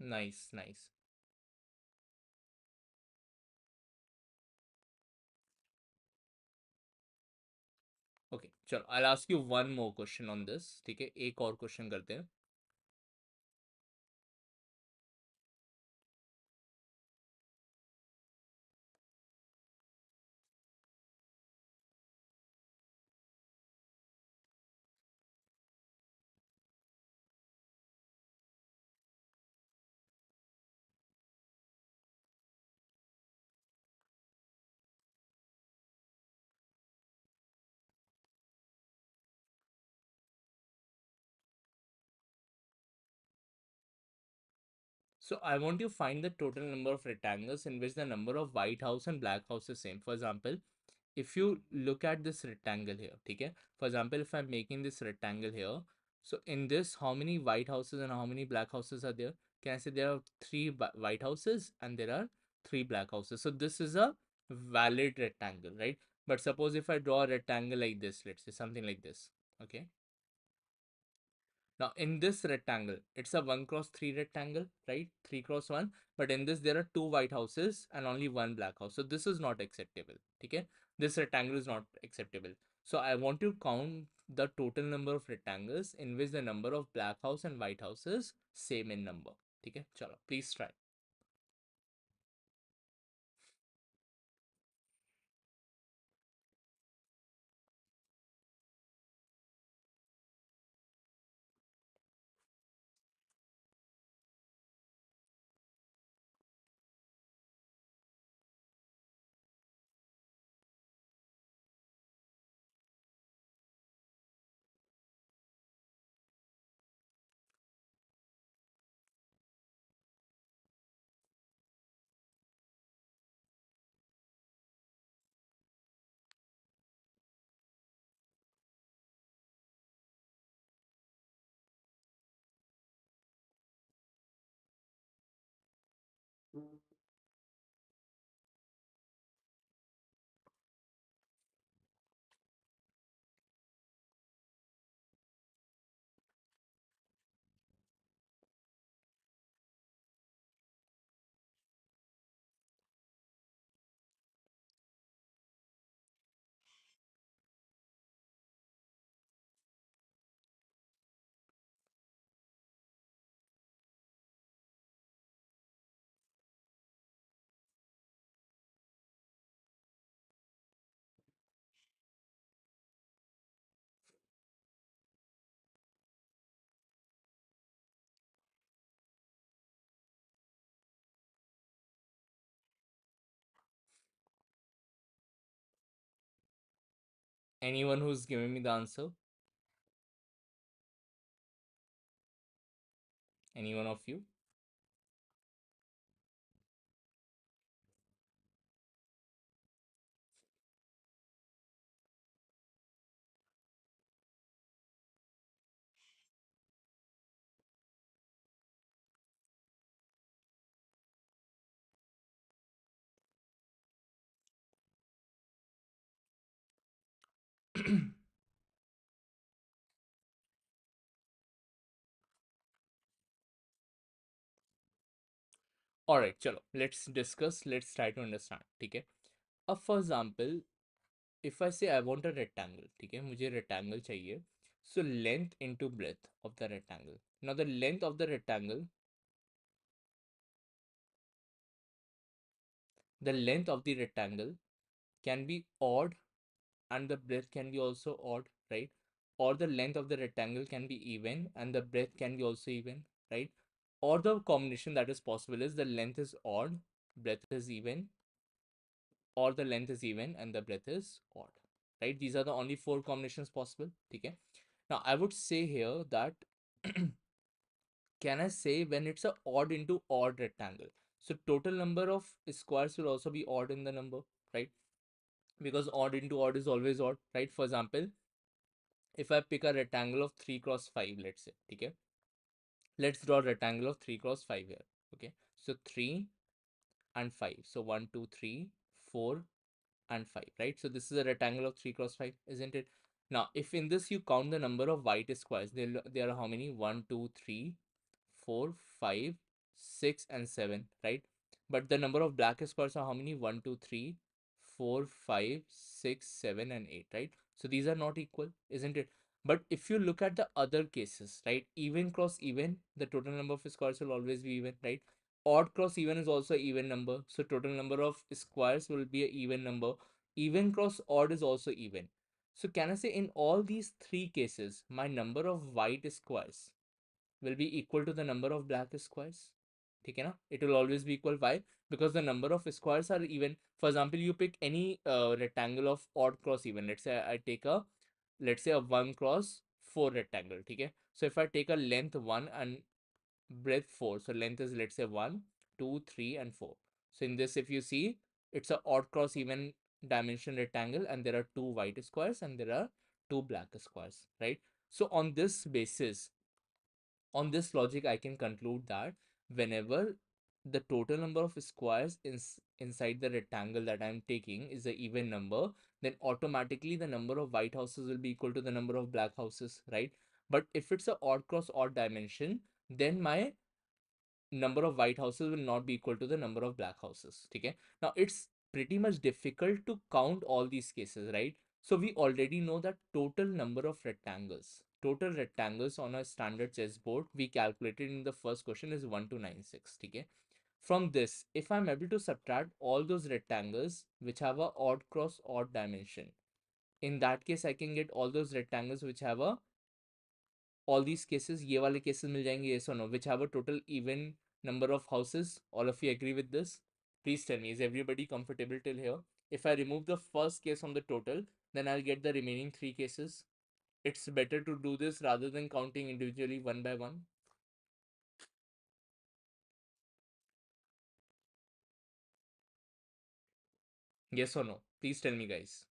Nice, nice. Okay, चलो, I'll ask you one more question on this. ठीक है, एक और question करते हैं. So I want you to find the total number of rectangles in which the number of white house and black house is same. For example, if you look at this rectangle here, okay, for example, if I'm making this rectangle here, so in this, how many white houses and how many black houses are there? Can I say there are three white houses and there are three black houses? So this is a valid rectangle, right? But suppose if I draw a rectangle like this, let's say something like this, okay. Now in this rectangle, it's a 1 cross 3 rectangle, right? 3 cross 1. But in this, there are two white houses and only one black house. So this is not acceptable. Okay? This rectangle is not acceptable. So I want to count the total number of rectangles in which the number of black house and white houses same in number. Okay? Chalo, please try. Anyone who's giving me the answer? Any one of you? All right, chalo. Let's discuss. Let's try to understand. Okay. For example, if I say I want a rectangle, ठीक है, मुझे rectangle चाहिए. So length into breadth of the rectangle. Now the length of the length of the rectangle can be odd and the breadth can be also odd, right? Or the length of the rectangle can be even and the breadth can be also even, right? Or the combination that is possible is the length is odd, breadth is even, or the length is even and the breadth is odd, right? These are the only four combinations possible. Okay. Now I would say here that can I say when it's a odd into odd rectangle, so total number of squares will also be odd in the number, right? Because odd into odd is always odd, right? For example, if I pick a rectangle of 3 cross 5, let's say, okay, let's draw a rectangle of 3 cross 5 here. Okay, so 3 and 5, so 1 2 3 4 and 5, right? So this is a rectangle of 3 cross 5, isn't it? Now if in this you count the number of white squares, there are how many? 1 2 3 4 5 6 and 7, right? But the number of black squares are how many? 1 2 3 4 5 6 7 and 8, right? So these are not equal, isn't it? But if you look at the other cases, right, even cross even, the total number of squares will always be even, right? Odd cross even is also even number, so total number of squares will be an even number. Even cross odd is also even. So can I say in all these three cases my number of white squares will be equal to the number of black squares? ठीक है ना? It will always be equal. Why? Because the number of squares are even. For example, you pick any rectangle of odd cross even. Let's say I take a, let's say a 1 cross 4 rectangle. ठीक है? So if I take a length 1 and breadth 4. So length is, let's say, 1, 2, 3, and 4. So in this, if you see, it's a odd cross even dimension rectangle, and there are two white squares and there are two black squares, right? So on this logic, I can conclude that whenever the total number of squares inside the rectangle that I'm taking is an even number, then automatically the number of white houses will be equal to the number of black houses, right? But if it's a odd cross odd dimension, then my number of white houses will not be equal to the number of black houses. Okay. Now it's pretty much difficult to count all these cases, right? So we already know that total rectangles on a standard chessboard we calculated in the first question is 1296. Okay. From this, if I'm able to subtract all those rectangles which have a odd cross odd dimension, in that case I can get all those rectangles which have a all these cases, ये वाले cases मिल जाएंगे, yes or no, which have a total even number of houses. All of you agree with this? Please tell me, is everybody comfortable till here? If I remove the first case from the total, then I'll get the remaining three cases. It's better to do this rather than counting individually one by one. Yes or no? Please tell me, guys.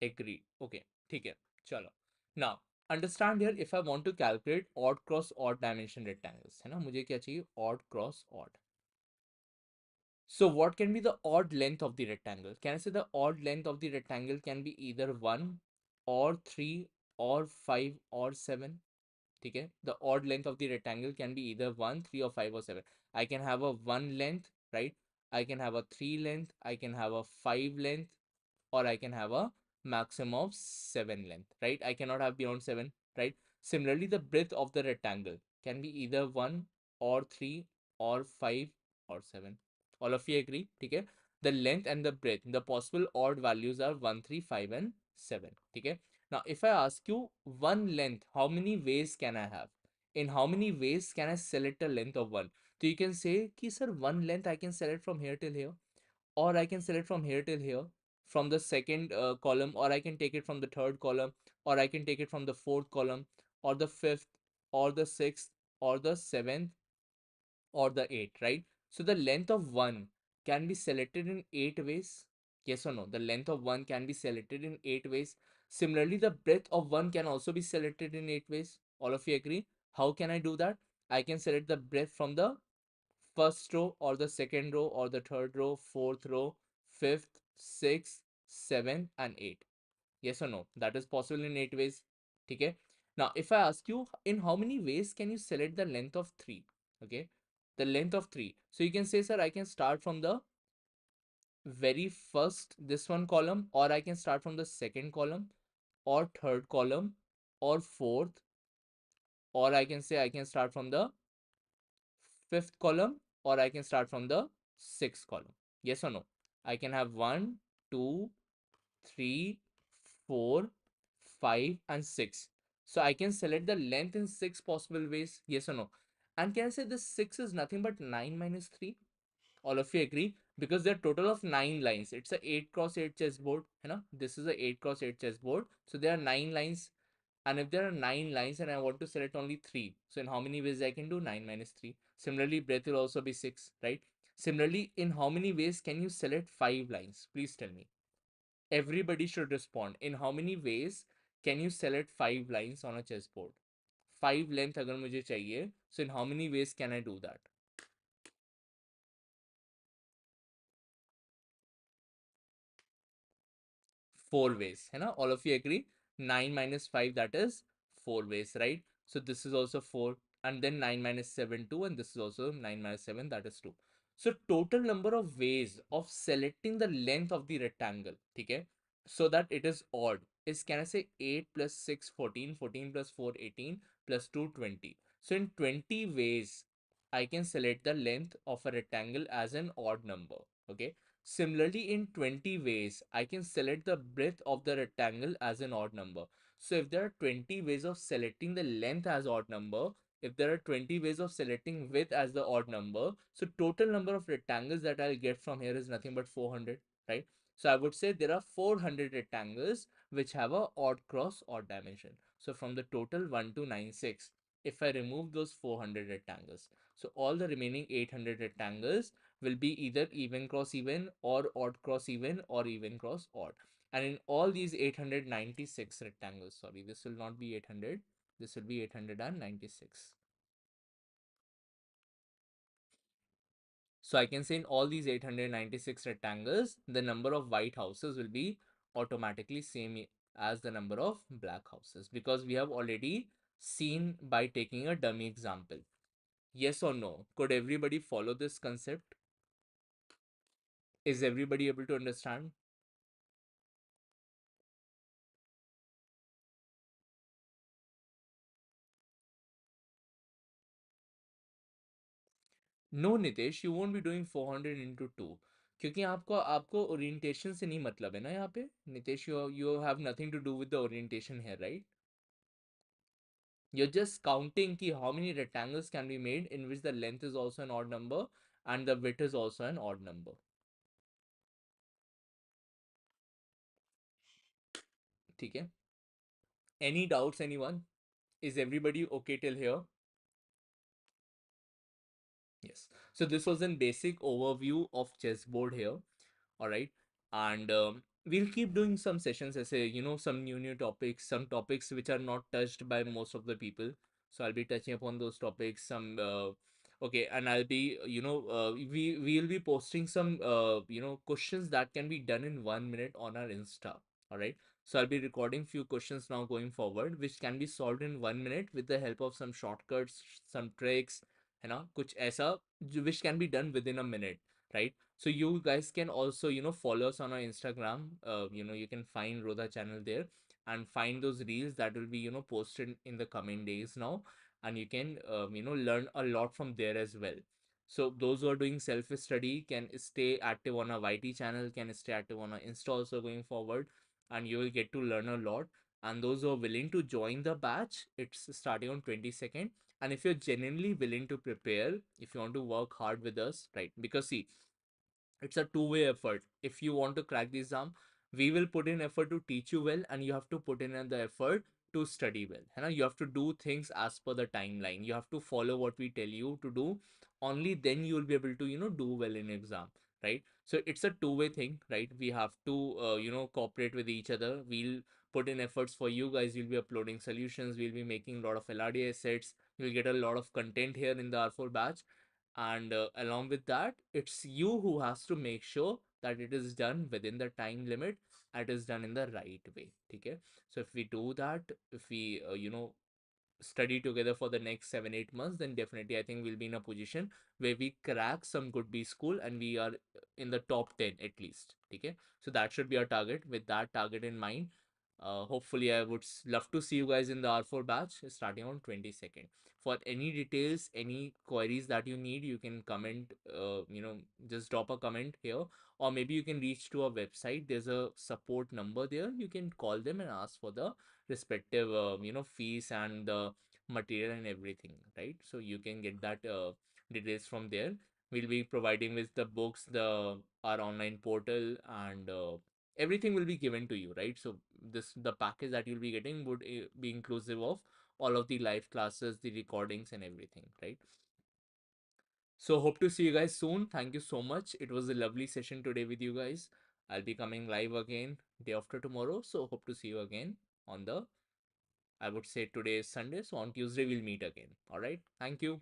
Agreed. Okay, ठीक है, चलो. Now understand here, if I want to calculate odd cross odd dimension rectangles, है ना, मुझे क्या चाहिए? Odd cross odd. So what can be the odd length of the rectangle? Can I say the odd length of the rectangle can be either 1 or 3 or 5 or 7? Okay? The odd length of the rectangle can be either 1, 3 or 5 or 7. I can have a 1 length, right? I can have a 3 length, I can have a 5 length, or I can have a maximum of 7 length, right? I cannot have beyond 7, right? Similarly, the breadth of the rectangle can be either 1 or 3 or 5 or 7. All of you agree? Okay? The length and the breadth, the possible odd values are 1, 3, 5, and 7. Okay? Now, if I ask you one length, how many ways can I have? In how many ways can I select a length of 1? So you can say, ki, sir, one length I can select from here till here, or I can select from here till here, from the second column, or I can take it from the third column, or I can take it from the fourth column, or the fifth, or the sixth, or the seventh, or the eighth, right? So the length of one can be selected in 8 ways. Yes or no? The length of one can be selected in 8 ways. Similarly, the breadth of one can also be selected in 8 ways. All of you agree? How can I do that? I can select the breadth from the first row or the second row or the third row, fourth row, fifth, sixth, seventh, and eighth. Yes or no? That is possible in 8 ways. Okay. Now, if I ask you in how many ways can you select the length of 3? Okay. The length of 3. So you can say, sir, I can start from the very first, this one column, or I can start from the second column, or third column, or fourth, or I can say I can start from the fifth column, or I can start from the sixth column. Yes or no? I can have 1, 2, 3, 4, 5, and 6. So I can select the length in 6 possible ways. Yes or no? And can I say this 6 is nothing but 9 minus 3? All of you agree? Because there are total of 9 lines. It's a 8 cross 8 chessboard. You know? This is a 8 cross 8 chessboard. So there are 9 lines. And if there are 9 lines and I want to select only 3, so in how many ways I can do 9 minus 3? Similarly, breadth will also be 6, right? Similarly, in how many ways can you select 5 lines? Please tell me. Everybody should respond. In how many ways can you select 5 lines on a chessboard? 5 length अगर मुझे चाहिए, so in how many ways can I do that? 4 ways, है ना? All of you agree? 9 minus 5, that is 4 ways, right? So this is also 4, and then 9 minus 7 2, and this is also 9 minus 7, that is 2. So total number of ways of selecting the length of the rectangle, okay, so that it is odd, is, can I say, 8 plus 6 14, 14 plus 4 18, plus 2 20. So in 20 ways I can select the length of a rectangle as an odd number. Okay. Similarly, in 20 ways, I can select the breadth of the rectangle as an odd number. So if there are 20 ways of selecting the length as odd number, if there are 20 ways of selecting width as the odd number, so total number of rectangles that I'll get from here is nothing but 400, right? So I would say there are 400 rectangles which have a odd cross odd dimension. So from the total 1296, if I remove those 400 rectangles, so all the remaining 800 rectangles will be either even cross even or odd cross even or even cross odd. And in all these 896 rectangles, sorry, this will not be 800, this will be 896. So I can say in all these 896 rectangles, the number of white houses will be automatically same as the number of black houses, because we have already seen by taking a dummy example. Yes or no? Could everybody follow this concept? Is everybody able to understand? No Nitesh, you won't be doing 400 into 2, क्योंकि आपको आपको orientation से नहीं मतलब है ना यहाँ पे Nitesh. You have nothing to do with the orientation here, right? You're just counting ki how many rectangles can be made in which the length is also an odd number and the width is also an odd number. ठीक है? Any doubts, anyone? Is everybody okay till here? Yes. So this was a basic overview of chessboard here. All right. And we'll keep doing some sessions as a, some new topics, some topics which are not touched by most of the people. So I'll be touching upon those topics. Some okay, and I'll be, we'll be posting some questions that can be done in 1 minute on our Insta. All right. So I'll be recording few questions now going forward, which can be solved in 1 minute with the help of some shortcuts, some tricks, कुछ ऐसा which can be done within a minute, right? So you guys can also follow us on our Instagram. You can find Rodha channel there and find those reels that will be posted in the coming days now, and you can learn a lot from there as well. So those who are doing self study can stay active on our YT channel, can stay active on our Insta also going forward, and you will get to learn a lot. And those who are willing to join the batch, it's starting on 22nd. And if you're genuinely willing to prepare, if you want to work hard with us, right? Because see, it's a two-way effort. If you want to crack the exam, we will put in effort to teach you well, and you have to put in the effort to study well. You have to do things as per the timeline. You have to follow what we tell you to do. Only then you will be able to do well in exam, right? So it's a two-way thing, right? We have to cooperate with each other. We'll put in efforts for you guys. We'll be uploading solutions. We'll be making a lot of LRDI sets. You'll get a lot of content here in the R4 batch, and along with that, it's you who has to make sure that it is done within the time limit, and it is done in the right way. Okay, so if we do that, if we study together for the next 7-8 months, then definitely I think we'll be in a position where we crack some good B school and we are in the top 10 at least. Okay, so that should be our target. With that target in mind, hopefully I would love to see you guys in the R4 batch starting on 22nd. For any details, any queries that you need, you can comment, just drop a comment here, or maybe you can reach to our website. There's a support number there. You can call them and ask for the respective fees and the material and everything, right? So you can get that details from there. We'll be providing with the books, the our online portal, and everything will be given to you, right? So the package that you'll be getting would be inclusive of all of the live classes, the recordings, and everything, right? So hope to see you guys soon. Thank you so much. It was a lovely session today with you guys. I'll be coming live again day after tomorrow, so hope to see you again on the, I would say today is Sunday, so on Tuesday we'll meet again. All right. Thank you.